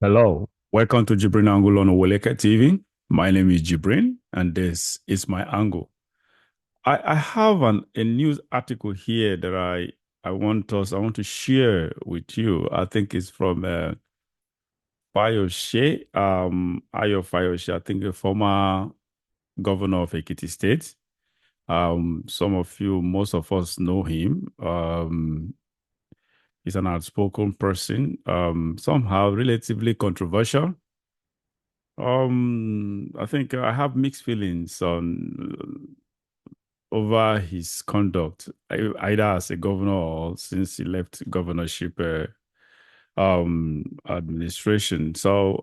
Hello, welcome to JIBRIN Angle on OWELEKETV. My name is JIBRIN, and this is my angle. I have a news article here that I want to share with you. I think it's from Fayose, Ayo Fayose, I think a former governor of Ekiti State. Most of us know him. He's an outspoken person, somehow relatively controversial. I think I have mixed feelings on over his conduct, either as a governor or since he left governorship administration. So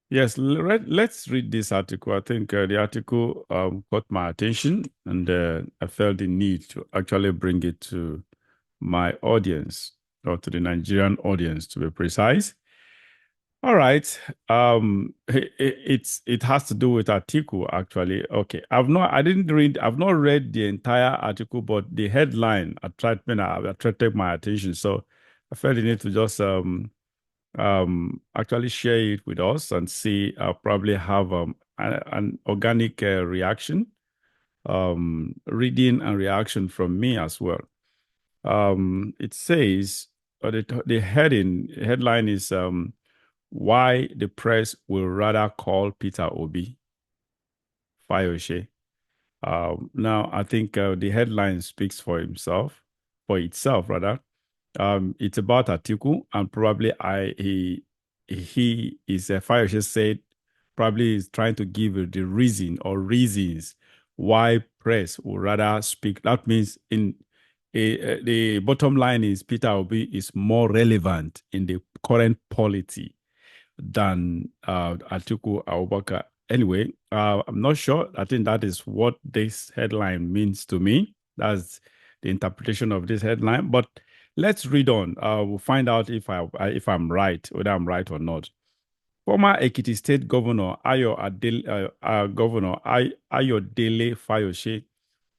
yes, let's read this article. I think the article caught my attention, and I felt the need to actually bring it to my audience, or to the Nigerian audience to be precise. All right. It has to do with Atiku actually. Okay. I've not read the entire article, but the headline attracted my attention. So I felt the need to just actually share it with us and see. I'll probably have an organic reaction, reading and reaction from me as well. It says the headline is why the press will rather call Peter Obi Fayose. Now, I think the headline speaks for itself rather. It's about Atiku, and probably he is Fayose said probably is trying to give the reason or reasons why press will rather speak. That means the bottom line is Peter Obi is more relevant in the current polity than Atiku Abubakar. Anyway, I'm not sure. I think that is what this headline means to me. That's the interpretation of this headline. But let's read on. We'll find out if I'm right, whether I'm right or not. Former Ekiti State Governor Ayodele Fayose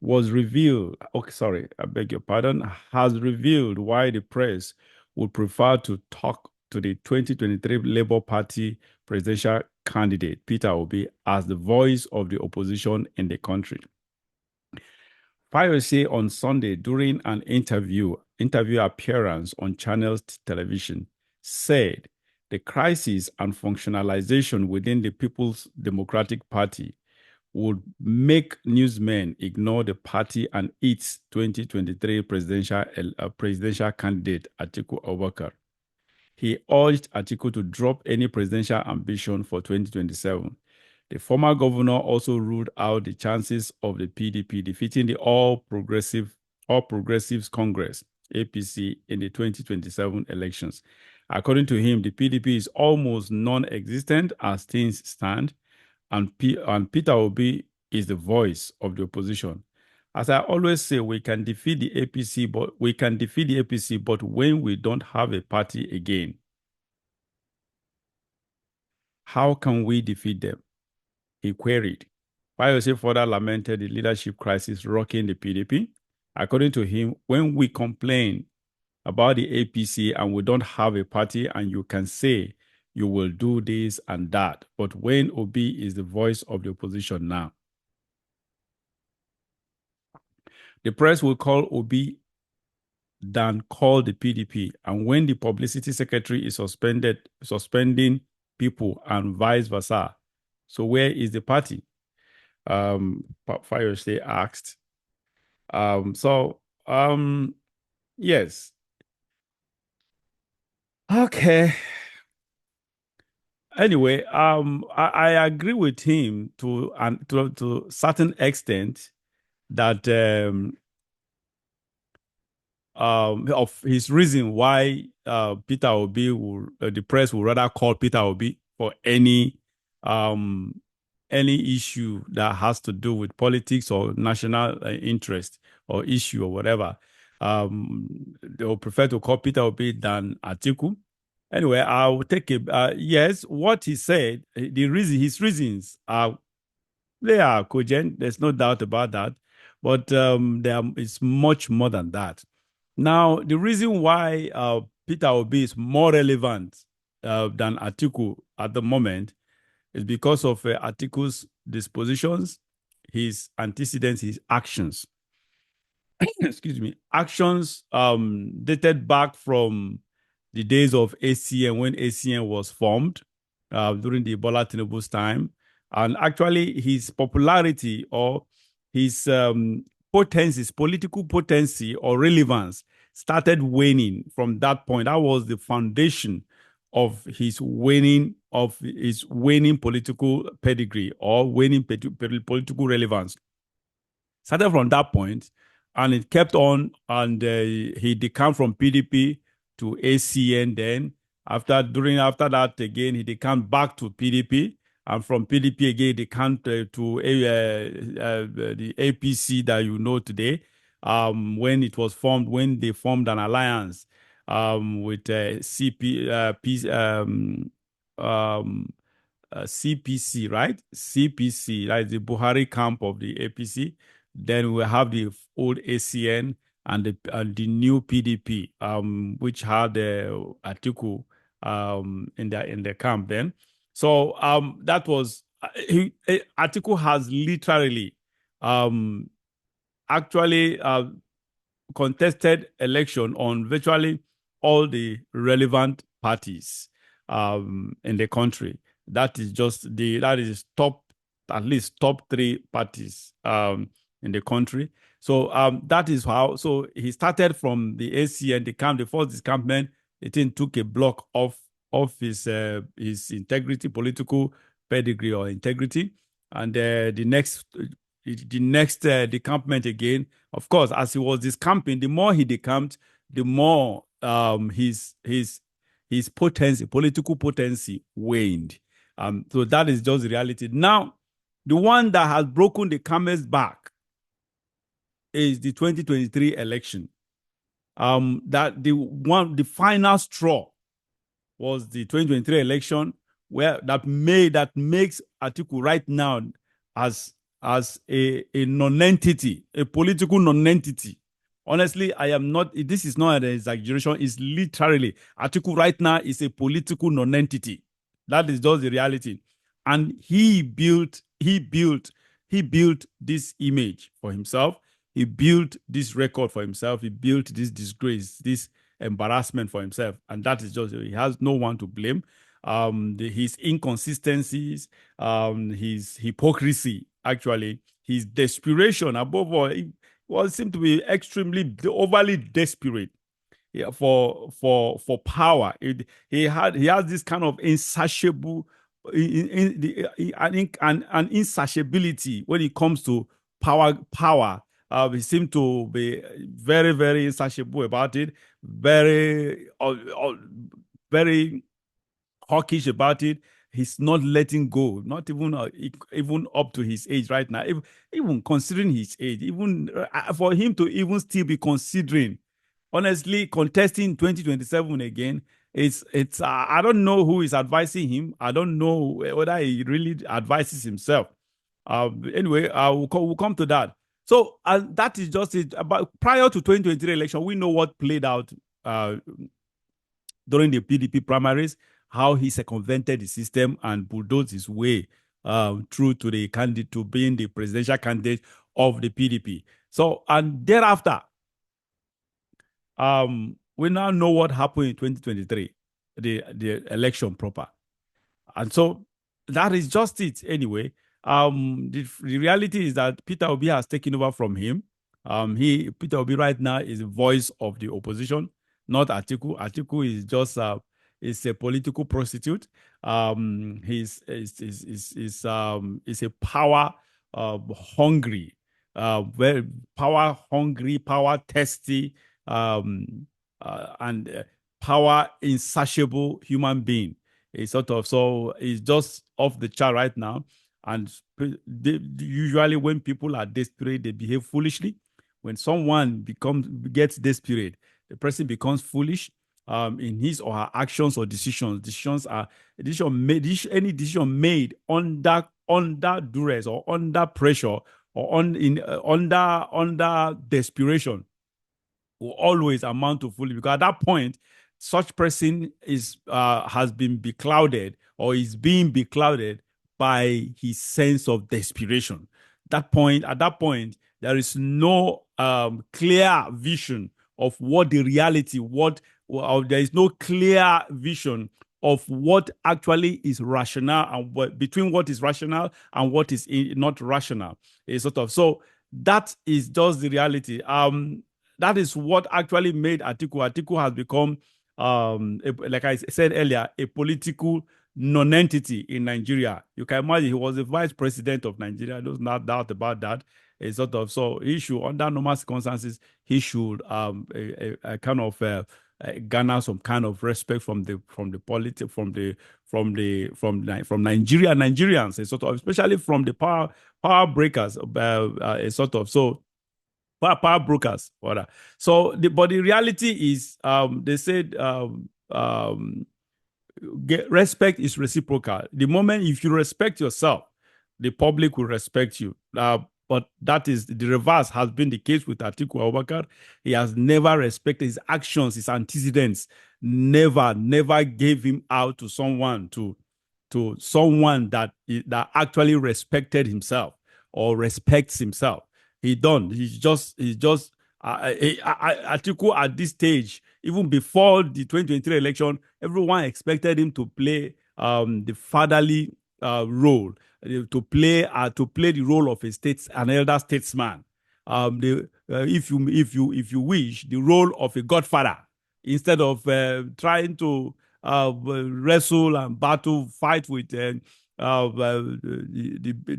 was revealed. Okay, sorry, I beg your pardon. Has revealed why the press would prefer to talk to the 2023 Labour Party presidential candidate, Peter Obi, as the voice of the opposition in the country. Fayose on Sunday, during an interview appearance on Channels Television, said the crisis and functionalization within the People's Democratic Party would make newsmen ignore the party and its 2023 presidential candidate, Atiku Abubakar. He urged Atiku to drop any presidential ambition for 2027. The former governor also ruled out the chances of the PDP defeating the All Progressives Congress, APC, in the 2027 elections. According to him, the PDP is almost non-existent as things stand, and Peter Obi is the voice of the opposition. As I always say, we can defeat the APC, but when we don't have a party again, how can we defeat them? He queried. Fayose further lamented the leadership crisis rocking the PDP. According to him, when we complain about the APC and we don't have a party, and you can say you will do this and that, but when Obi is the voice of the opposition now, the press will call Obi than call the PDP. And when the publicity secretary is suspending people and vice versa, so where is the party? Fayose asked. Yes. Okay. Anyway, I agree with him to a certain extent that of his reason why Peter Obi the press will rather call Peter Obi for any issue that has to do with politics or national interest or issue or whatever. They will prefer to call Peter Obi than Atiku. Anyway, I will take it. Yes, what he said, his reasons they are cogent. There's no doubt about that. But it's much more than that. Now, the reason why Peter Obi is more relevant than Atiku at the moment is because of Atiku's dispositions, his antecedents, his actions. Excuse me, actions dated back from the days of ACN, when ACN was formed during the Bola Tinubu's time. And actually, his popularity or his potency, his political potency or relevance started waning from that point. That was the foundation of his waning political pedigree or waning political relevance. Started from that point, and it kept on, and he decamped from PDP to ACN. Then after that again, he decamped back to PDP, and from PDP again, he decamped to the APC that you know today. When it was formed, when they formed an alliance with CPC, right? CPC, right? The Buhari camp of the APC. Then we have the old ACN and the new PDP, which had Atiku in the camp then. So that was Atiku has literally actually contested election on virtually all the relevant parties in the country. That is top, at least top three parties in the country. So that is how. So he started from the ACN, the camp, the first discampment. It took a block off his integrity, political pedigree or integrity, and the next decampment again. Of course, as he was discamping, the more he decamped, the more his potency, political potency, waned. So that is just the reality. Now, the one that has broken the camel's back is the 2023 election. That the final straw was the 2023 election, where that makes Atiku right now as a non-entity, a political non-entity. Honestly, I am not, this is not an exaggeration, it's literally, Atiku right now is a political non-entity. That is just the reality. And he built this image for himself. He built this record for himself. He built this disgrace, this embarrassment for himself. And that is just, he has no one to blame. His inconsistencies, his hypocrisy, actually, his desperation, above all, he seemed to be extremely overly desperate, yeah, for power. He has this kind of insatiable, an insatiability when it comes to power. He seemed to be very, very insatiable about it, very, very hawkish about it. He's not letting go, not even up to his age right now. Even considering his age, even for him to even still be considering, honestly, contesting 2027 again, it's I don't know who is advising him. I don't know whether he really advises himself. Anyway, we'll come to that. So that is just it. About prior to 2023 election, we know what played out during the PDP primaries, how he circumvented the system and bulldozed his way through to the candidate, to being the presidential candidate of the PDP. So, and thereafter, we now know what happened in 2023, the election proper. And so that is just it anyway. The reality is that Peter Obi has taken over from him. Peter Obi right now is the voice of the opposition, not Atiku. Atiku is just is a political prostitute. He's a power hungry, very power hungry, power thirsty, and power insatiable human being. It's sort of, so it's just off the chart right now. And usually when people are desperate, they behave foolishly. When someone gets desperate, the person becomes foolish in his or her actions or decisions. Any decision made under duress or under pressure or under desperation will always amount to foolishness, because at that point, such person has been beclouded, or is being beclouded by his sense of desperation. At that point, there is no clear vision of what the reality, there is no clear vision of what actually is rational, and between what is rational and what is not rational. It's sort of so that is just the reality. That is what actually made Atiku. Atiku has become, like I said earlier, a political non-entity in Nigeria. You can imagine he was the vice president of Nigeria. There's no doubt about that. A sort of so he should, under normal circumstances, he should a kind of garner some kind of respect from the from Nigerians, a sort of, especially from the power breakers, a sort of so power brokers, rather. So, but the reality is, they said, respect is reciprocal. The moment if you respect yourself, the public will respect you. But that is the reverse has been the case with Atiku Abubakar. He has never respected his actions, his antecedents. Never gave him out to someone that actually respected himself or respects himself. He's just Atiku at this stage, even before the 2023 election, everyone expected him to play the fatherly role, to play the role of an elder statesman. If you wish, the role of a godfather, instead of trying to wrestle and fight with the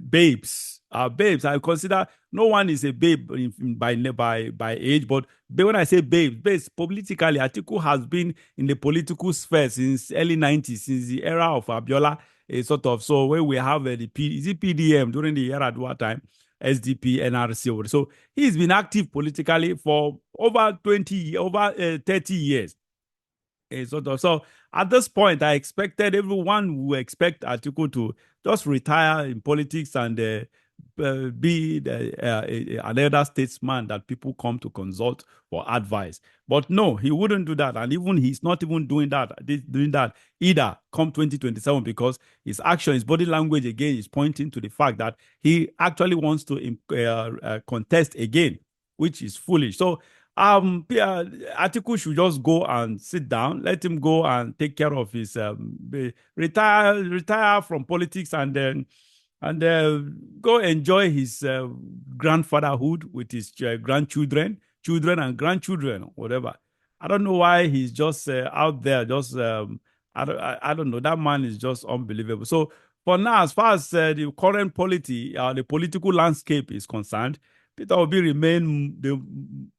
babes. Babes, I consider no one is a babe by age, but when I say babes, politically, Atiku has been in the political sphere since early 90s, since the era of Abiola, a sort of. So when we have is it PDM during the era at what time? SDP, NRC. So he's been active politically for over 30 years. Sort of. So at this point, I expected everyone would expect Atiku to just retire in politics and be an elder statesman that people come to consult for advice. But no, he wouldn't do that. And even he's not even doing that either come 2027, because his action, his body language again is pointing to the fact that he actually wants to contest again, which is foolish. So Atiku should just go and sit down. Let him go and take care of his retire from politics, and then go enjoy his grandfatherhood with his children and grandchildren, whatever. I don't know why he's just out there. Just I don't know. That man is just unbelievable. So for now, as far as the current the political landscape is concerned, Peter Obi remain the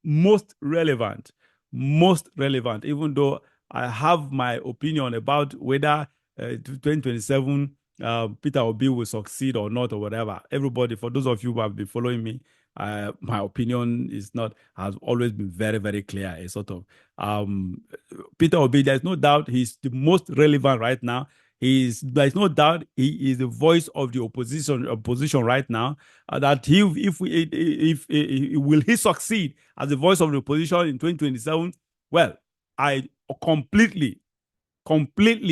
most relevant, even though I have my opinion about whether 2027 Peter Obi will succeed or not, or whatever. Everybody, for those of you who have been following me, my opinion has always been very, very clear. A sort of Peter Obi, there's no doubt he's the most relevant right now. There's no doubt he is the voice of the opposition right now. That will he succeed as the voice of the opposition in 2027? Well, I completely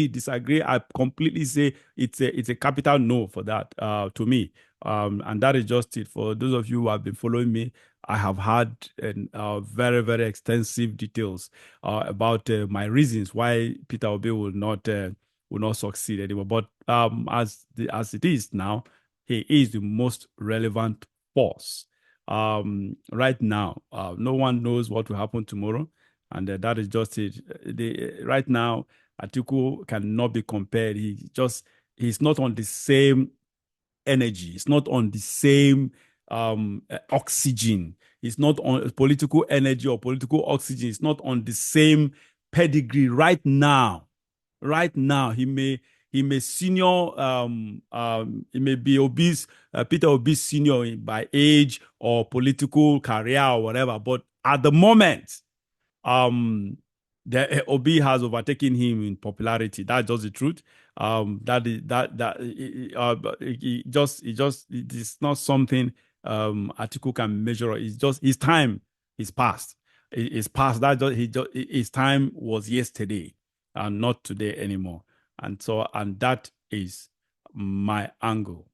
disagree. I completely say it's a capital no for that, to me. And that is just it. For those of you who have been following me, I have had very, very extensive details about my reasons why Peter Obi will not succeed anymore. But as it is now, he is the most relevant force right now. No one knows what will happen tomorrow, and that is just it. Right now, Atiku cannot be compared. He's not on the same energy. It's not on the same oxygen. It's not on political energy or political oxygen. It's not on the same pedigree right now. Right now, he may senior, he may be obese, Peter Obi senior by age or political career or whatever. But at the moment, the Obi has overtaken him in popularity. That's just the truth. It's not something Atiku can measure. It's just his time is past. It's past that. His time was yesterday and not today anymore. And that is my angle.